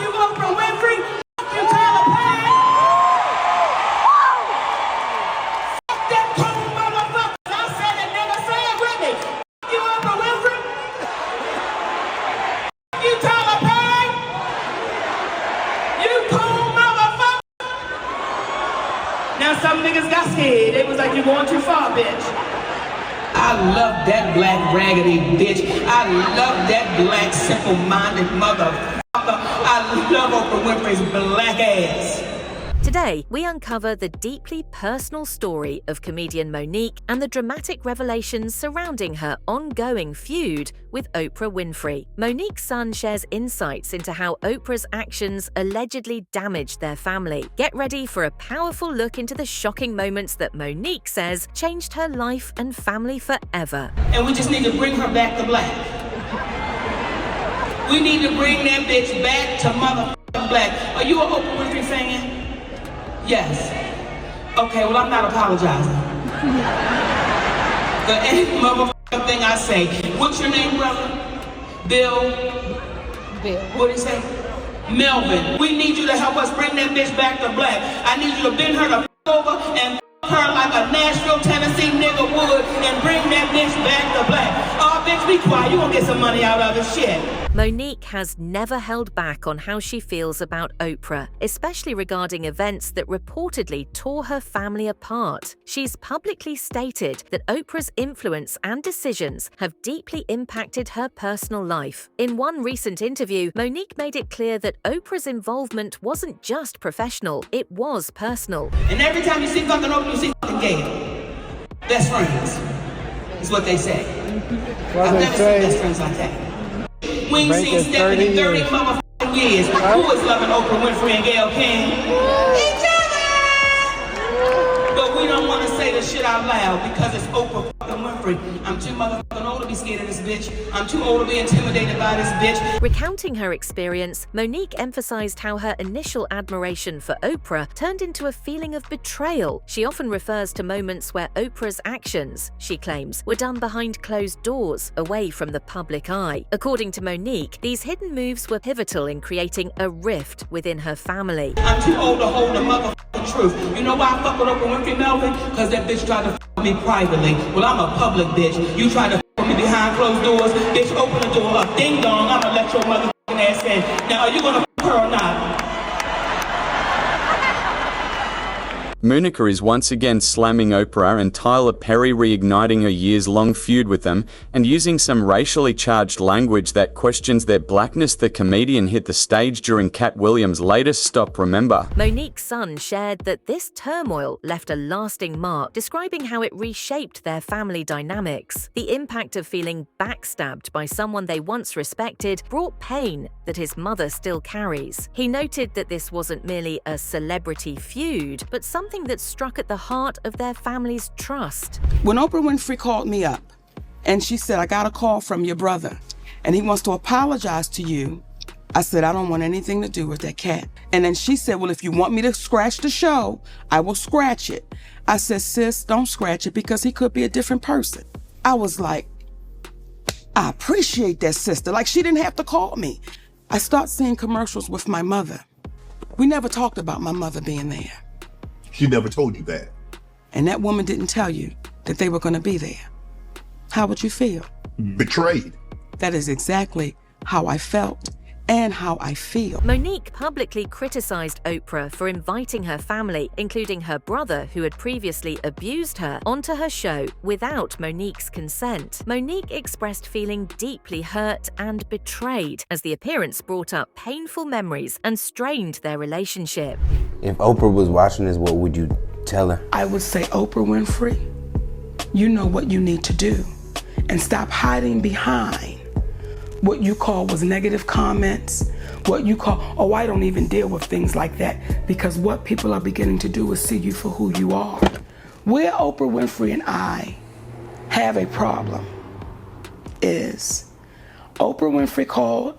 you, Oprah Winfrey. Fuck you, Tyler Perry. Fuck that cool motherfucker. I said it, nigga. Say it with me. Fuck you, Oprah Winfrey. Fuck you, Tyler Perry. You cool motherfucker. Now some niggas got scared. They was like, you going too far, bitch. I love that black raggedy bitch. I love that black simple-minded motherfucker. I love Oprah Winfrey's black ass. Today, we uncover the deeply personal story of comedian Monique and the dramatic revelations surrounding her ongoing feud with Oprah Winfrey. Monique's son shares insights into how Oprah's actions allegedly damaged their family. Get ready for a powerful look into the shocking moments that Monique says changed her life and family forever. And we just need to bring her back to black. We need to bring that bitch back to motherfucking black. Are you an Oprah Winfrey fan? Yes. Okay, well, I'm not apologizing for any motherfucking thing I say. What's your name, brother? Bill? What did he say? Melvin. We need you to help us bring that bitch back to black. I need you to bend her the over and her like a Nashville, Tennessee nigga would and bring that bitch back to black. Oh, bitch, be quiet. You gonna get some money out of it, shit. Monique has never held back on how she feels about Oprah, especially regarding events that reportedly tore her family apart. She's publicly stated that Oprah's influence and decisions have deeply impacted her personal life. In one recent interview, Monique made it clear that Oprah's involvement wasn't just professional, it was personal. And every time you see fucking Oprah, you see fucking Gayle. Best friends, is what they say. I've never seen best friends like that. We ain't seen Stephanie in 30 motherfucking years. Who is loving Oprah Winfrey and Gayle King? Each other! But we don't want to say the shit out loud because it's Oprah fucking Winfrey. I'm too motherfucking old to be scared of this bitch. I'm too old to be intimidated by this bitch. Recounting her experience, Monique emphasized how her initial admiration for Oprah turned into a feeling of betrayal. She often refers to moments where Oprah's actions, she claims, were done behind closed doors, away from the public eye. According to Monique, these hidden moves were pivotal in creating a rift within her family. I'm too old to hold the motherfucking truth. You know why I fuck with Oprah Winfrey, Melvin? Because that bitch tried to fuck me privately. Well, I'm a public bitch. You try to fuck me behind closed doors. Bitch, open the door up. Ding dong, I'ma let your motherfucking ass in. Now, are you gonna fuck her or not? Monica is once again slamming Oprah and Tyler Perry, reigniting a years-long feud with them and using some racially charged language that questions their blackness. The comedian hit the stage during Cat Williams' latest Stop Remember. Monique's son shared that this turmoil left a lasting mark, describing how it reshaped their family dynamics. The impact of feeling backstabbed by someone they once respected brought pain that his mother still carries. He noted that this wasn't merely a celebrity feud, but something that struck at the heart of their family's trust. When Oprah Winfrey called me up and she said, I got a call from your brother and he wants to apologize to you, I said, I don't want anything to do with that cat. And then she said, well, if you want me to scratch the show, I will scratch it. I said, sis, don't scratch it because he could be a different person. I was like, I appreciate that, sister. Like, she didn't have to call me. I start seeing commercials with my mother. We never talked about my mother being there. She never told you that. And that woman didn't tell you that they were going to be there. How would you feel? Betrayed. That is exactly how I felt and how I feel. Monique publicly criticized Oprah for inviting her family, including her brother who had previously abused her, onto her show without Monique's consent. Monique expressed feeling deeply hurt and betrayed as the appearance brought up painful memories and strained their relationship. If Oprah was watching this, what would you tell her? I would say, Oprah Winfrey, you know what you need to do and stop hiding behind what you call was negative comments, what you call, oh, I don't even deal with things like that, because what people are beginning to do is see you for who you are. Where Oprah Winfrey and I have a problem is Oprah Winfrey called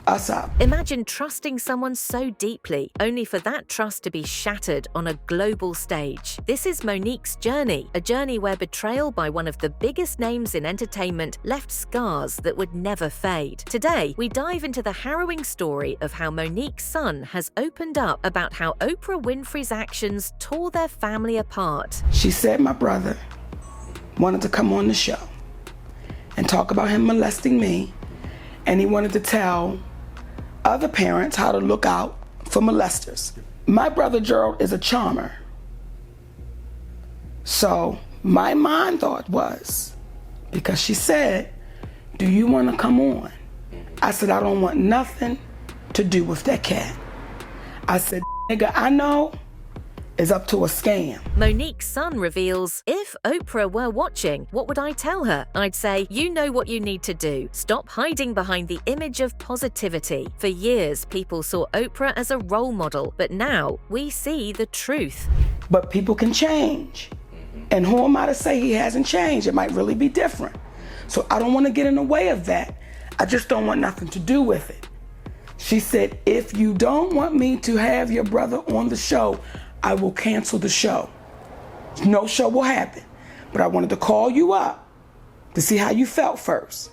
us up. Imagine trusting someone so deeply, only for that trust to be shattered on a global stage. This is Monique's journey, a journey where betrayal by one of the biggest names in entertainment left scars that would never fade. Today, we dive into the harrowing story of how Monique's son has opened up about how Oprah Winfrey's actions tore their family apart. She said my brother wanted to come on the show and talk about him molesting me, and he wanted to tell other parents how to look out for molesters. My brother Gerald is a charmer. So my mind thought was, because she said, do you want to come on? I said, I don't want nothing to do with that cat. I said, nigga, I know is up to a scam. Monique's son reveals, if Oprah were watching, what would I tell her? I'd say, you know what you need to do. Stop hiding behind the image of positivity. For years, people saw Oprah as a role model, but now we see the truth. But people can change. And who am I to say he hasn't changed? It might really be different. So I don't want to get in the way of that. I just don't want nothing to do with it. She said, if you don't want me to have your brother on the show, I will cancel the show. No show will happen. But I wanted to call you up to see how you felt first.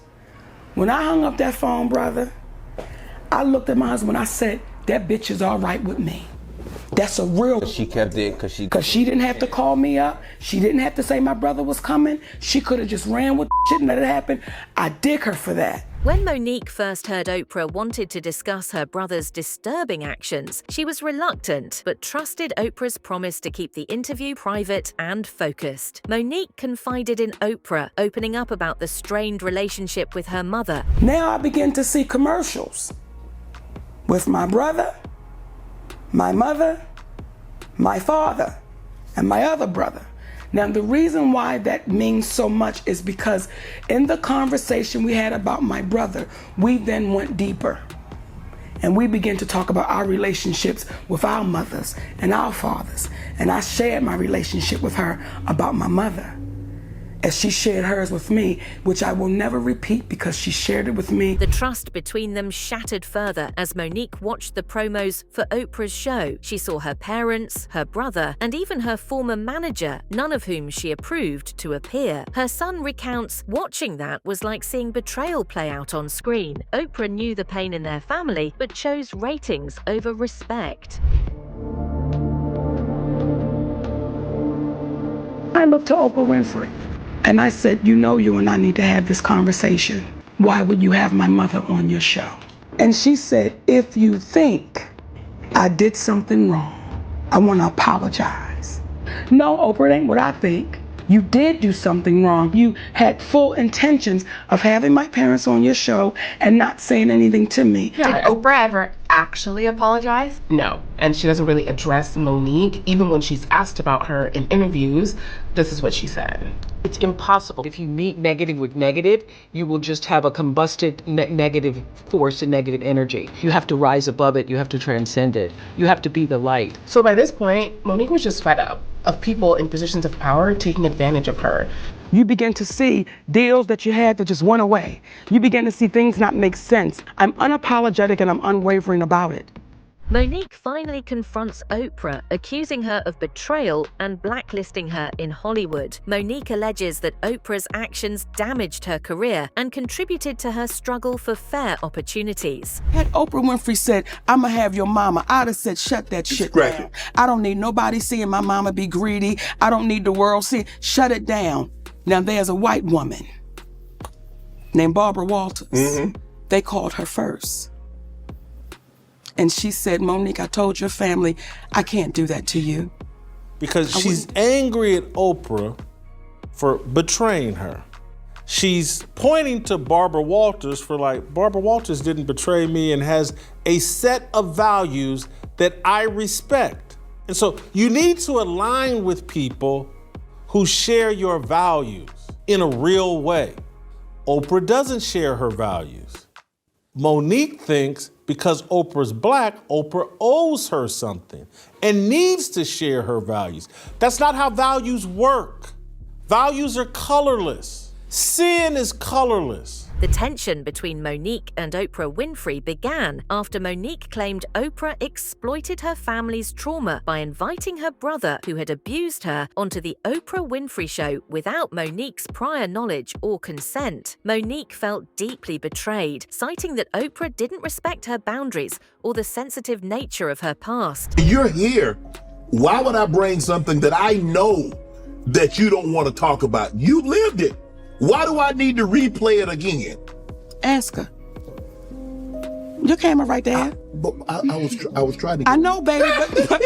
When I hung up that phone, brother, I looked at my husband, I said, that bitch is all right with me. That's a real. She kept it because she didn't have to call me up. She didn't have to say my brother was coming. She could have just ran with shit and let it happen. I dig her for that. When Monique first heard Oprah wanted to discuss her brother's disturbing actions, she was reluctant, but trusted Oprah's promise to keep the interview private and focused. Monique confided in Oprah, opening up about the strained relationship with her mother. Now I begin to see commercials with my brother, my mother, my father, and my other brother. Now, the reason why that means so much is because in the conversation we had about my brother, we then went deeper. And we began to talk about our relationships with our mothers and our fathers. And I shared my relationship with her about my mother, as she shared hers with me, which I will never repeat because she shared it with me. The trust between them shattered further as Monique watched the promos for Oprah's show. She saw her parents, her brother, and even her former manager, none of whom she approved to appear. Her son recounts, watching that was like seeing betrayal play out on screen. Oprah knew the pain in their family, but chose ratings over respect. I looked to Oprah Winfrey. And I said, you know, you and I need to have this conversation. Why would you have my mother on your show? And she said, if you think I did something wrong, I want to apologize. No, Oprah, it ain't what I think. You did do something wrong. You had full intentions of having my parents on your show and not saying anything to me. Yeah, did Oprah ever actually apologize? No, and she doesn't really address Monique. Even when she's asked about her in interviews, this is what she said. It's impossible. If you meet negative with negative, you will just have a combusted negative force and negative energy. You have to rise above it. You have to transcend it. You have to be the light. So by this point, Monique was just fed up of people in positions of power taking advantage of her. You begin to see deals that you had that just went away. You begin to see things not make sense. I'm unapologetic and I'm unwavering about it. Monique finally confronts Oprah, accusing her of betrayal and blacklisting her in Hollywood. Monique alleges that Oprah's actions damaged her career and contributed to her struggle for fair opportunities. Had Oprah Winfrey said, I'ma have your mama, I'd have said, shut that shit down. I don't need nobody seeing my mama be greedy. I don't need the world seeing, shut it down. Now there's a white woman named Barbara Walters. They called her first. And she said, Monique, I told your family, I can't do that to you. Because she's angry at Oprah for betraying her. She's pointing to Barbara Walters for like, Barbara Walters didn't betray me and has a set of values that I respect. And so you need to align with people who share your values in a real way. Oprah doesn't share her values. Monique thinks because Oprah's black, Oprah owes her something and needs to share her values. That's not how values work. Values are colorless. Sin is colorless. The tension between Monique and Oprah Winfrey began after Monique claimed Oprah exploited her family's trauma by inviting her brother, who had abused her, onto the Oprah Winfrey Show without Monique's prior knowledge or consent. Monique felt deeply betrayed, citing that Oprah didn't respect her boundaries or the sensitive nature of her past. You're here. Why would I bring something that I know that you don't want to talk about? You lived it. Why do I need to replay it again? Ask her. Your camera right there. I was trying to. I know, baby, but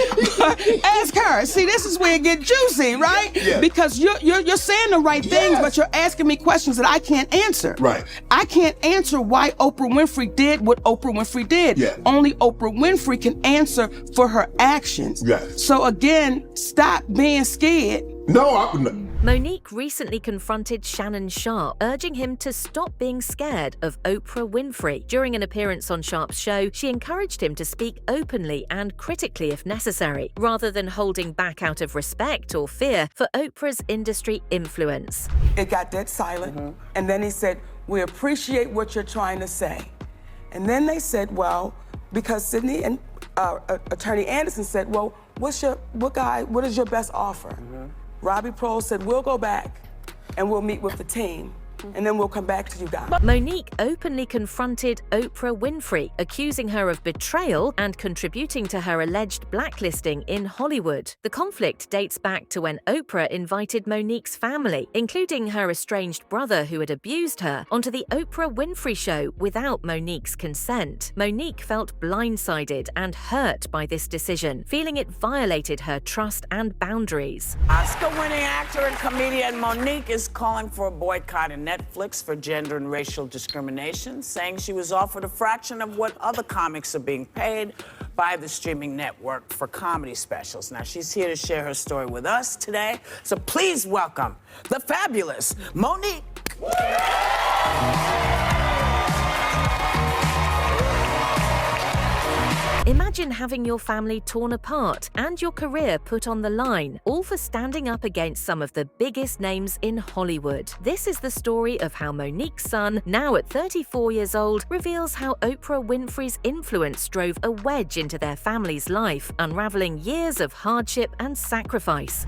ask her. See, this is where it gets juicy, right? Yeah. Because you're saying the right things, but you're asking me questions that I can't answer. Right. I can't answer why Oprah Winfrey did what Oprah Winfrey did. Yeah. Only Oprah Winfrey can answer for her actions. Yes. So again, stop being scared. No, I'm. Monique recently confronted Shannon Sharpe, urging him to stop being scared of Oprah Winfrey. During an appearance on Sharpe's show, she encouraged him to speak openly and critically if necessary, rather than holding back out of respect or fear for Oprah's industry influence. It got dead silent, and then he said, "We appreciate what you're trying to say." And then they said, well, because Sydney and Attorney Anderson said, well, what is your best offer? Robbie Prohl said, we'll go back and we'll meet with the team, and then we'll come back to you guys. Monique openly confronted Oprah Winfrey, accusing her of betrayal and contributing to her alleged blacklisting in Hollywood. The conflict dates back to when Oprah invited Monique's family, including her estranged brother who had abused her, onto the Oprah Winfrey Show without Monique's consent. Monique felt blindsided and hurt by this decision, feeling it violated her trust and boundaries. Oscar-winning actor and comedian Monique is calling for a boycott in Netflix for gender and racial discrimination, saying she was offered a fraction of what other comics are being paid by the streaming network for comedy specials. Now, she's here to share her story with us today, so please welcome the fabulous Monique. Imagine having your family torn apart and your career put on the line, all for standing up against some of the biggest names in Hollywood. This is the story of how Monique's son, now at 34 years old, reveals how Oprah Winfrey's influence drove a wedge into their family's life, unraveling years of hardship and sacrifice.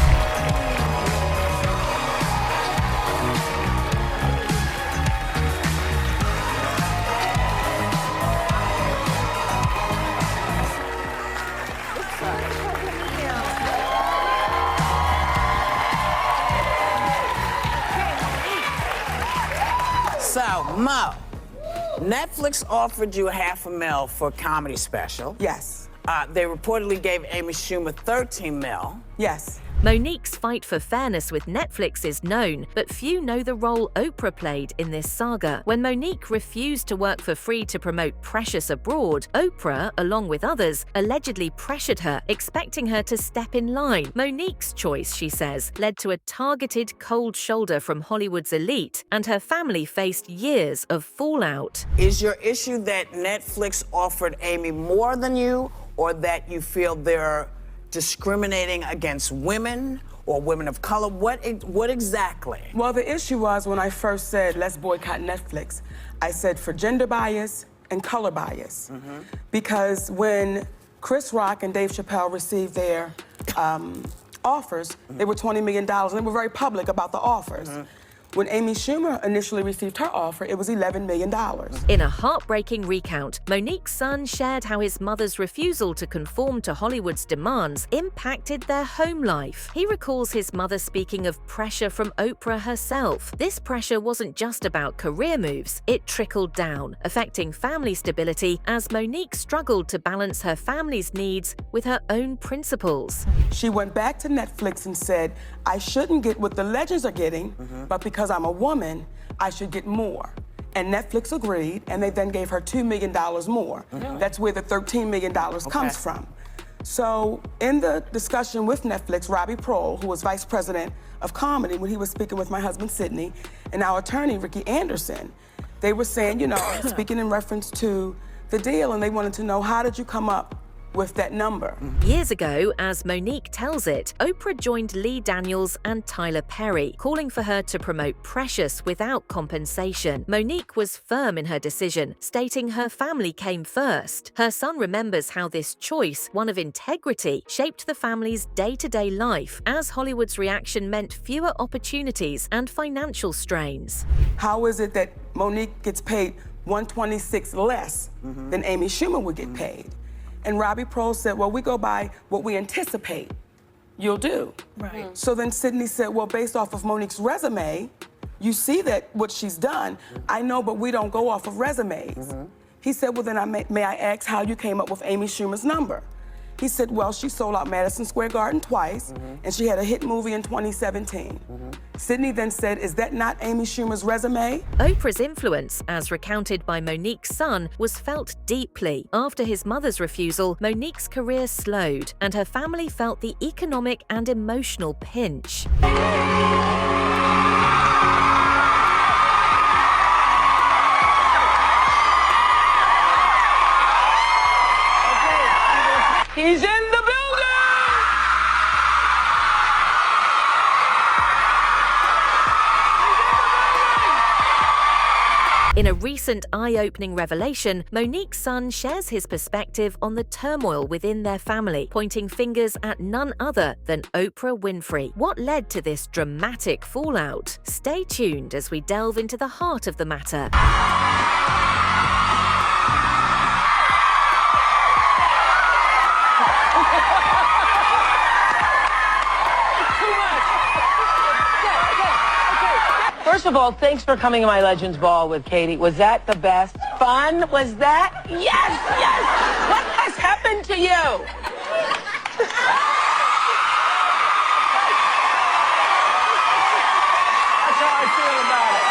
So, Mo, Netflix offered you $500,000 for a comedy special. Yes. They reportedly gave Amy Schumer $13 million. Yes. Monique's fight for fairness with Netflix is known, but few know the role Oprah played in this saga. When Monique refused to work for free to promote Precious abroad, Oprah, along with others, allegedly pressured her, expecting her to step in line. Monique's choice, she says, led to a targeted cold shoulder from Hollywood's elite, and her family faced years of fallout. Is your issue that Netflix offered Amy more than you, or that you feel they're discriminating against women or women of color? What exactly? Well, the issue was when I first said, let's boycott Netflix, I said for gender bias and color bias. Because when Chris Rock and Dave Chappelle received their offers, they were $20 million, and they were very public about the offers. When Amy Schumer initially received her offer, it was $11 million. In a heartbreaking recount, Monique's son shared how his mother's refusal to conform to Hollywood's demands impacted their home life. He recalls his mother speaking of pressure from Oprah herself. This pressure wasn't just about career moves, it trickled down, affecting family stability as Monique struggled to balance her family's needs with her own principles. She went back to Netflix and said, I shouldn't get what the legends are getting, but because I'm a woman, I should get more. And Netflix agreed, and they then gave her $2 million more. That's where the $13 million comes from. So in the discussion with Netflix, Robbie Prohl, who was vice president of comedy, when he was speaking with my husband, Sydney, and our attorney, Ricky Anderson, they were saying, you know, speaking in reference to the deal, and they wanted to know, how did you come up with that number. Years ago, as Monique tells it, Oprah joined Lee Daniels and Tyler Perry, calling for her to promote Precious without compensation. Monique was firm in her decision, stating her family came first. Her son remembers how this choice, one of integrity, shaped the family's day-to-day life, as Hollywood's reaction meant fewer opportunities and financial strains. How is it that Monique gets paid $126 less than Amy Schumer would get paid? And Robbie Prohl said, well, we go by what we anticipate you'll do. Right. So then Sydney said, well, based off of Monique's resume, you see that what she's done. I know, but we don't go off of resumes. He said, well, then may I ask how you came up with Amy Schumer's number? He said, well, she sold out Madison Square Garden twice, and she had a hit movie in 2017. Sydney then said, is that not Amy Schumer's resume? Oprah's influence, as recounted by Monique's son, was felt deeply. After his mother's refusal, Monique's career slowed, and her family felt the economic and emotional pinch. He's in the building! In a recent eye-opening revelation, Monique's son shares his perspective on the turmoil within their family, pointing fingers at none other than Oprah Winfrey. What led to this dramatic fallout? Stay tuned as we delve into the heart of the matter. First of all, thanks for coming to my Legends Ball with Katie. Was that the best fun? Was that? Yes, yes! What has happened to you? That's how I feel about it.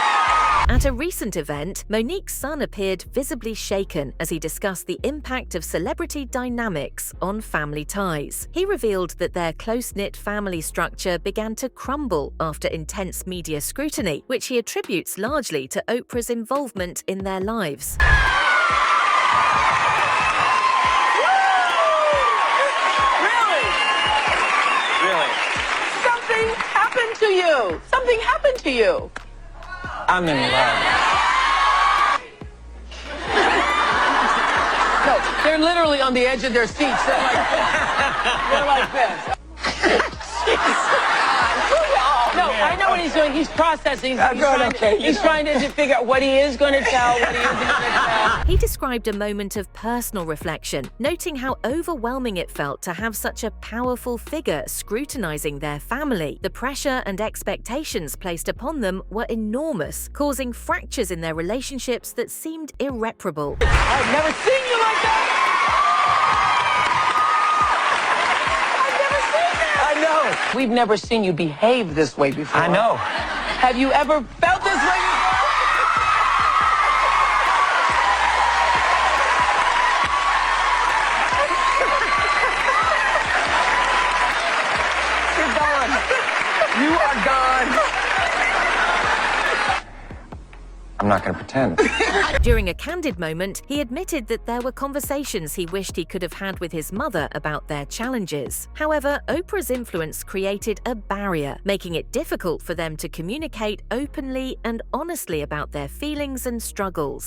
At a recent event, Monique's son appeared visibly shaken as he discussed the impact of celebrity dynamics on family ties. He revealed that their close-knit family structure began to crumble after intense media scrutiny, which he attributes largely to Oprah's involvement in their lives. Really? Something happened to you. Something happened to you. I'm in love. No, they're literally on the edge of their seats. They're like this. They're like this. No, I know what he's doing. He's processing. He's trying to figure out what he is going to tell, what he isn't going to tell. He described a moment of personal reflection, noting how overwhelming it felt to have such a powerful figure scrutinizing their family. The pressure and expectations placed upon them were enormous, causing fractures in their relationships that seemed irreparable. I've never seen you like that! We've never seen you behave this way before. I know. Have you ever felt this way before? You're gone. You are gone. I'm not going to pretend. During a candid moment, he admitted that there were conversations he wished he could have had with his mother about their challenges. However, Oprah's influence created a barrier, making it difficult for them to communicate openly and honestly about their feelings and struggles.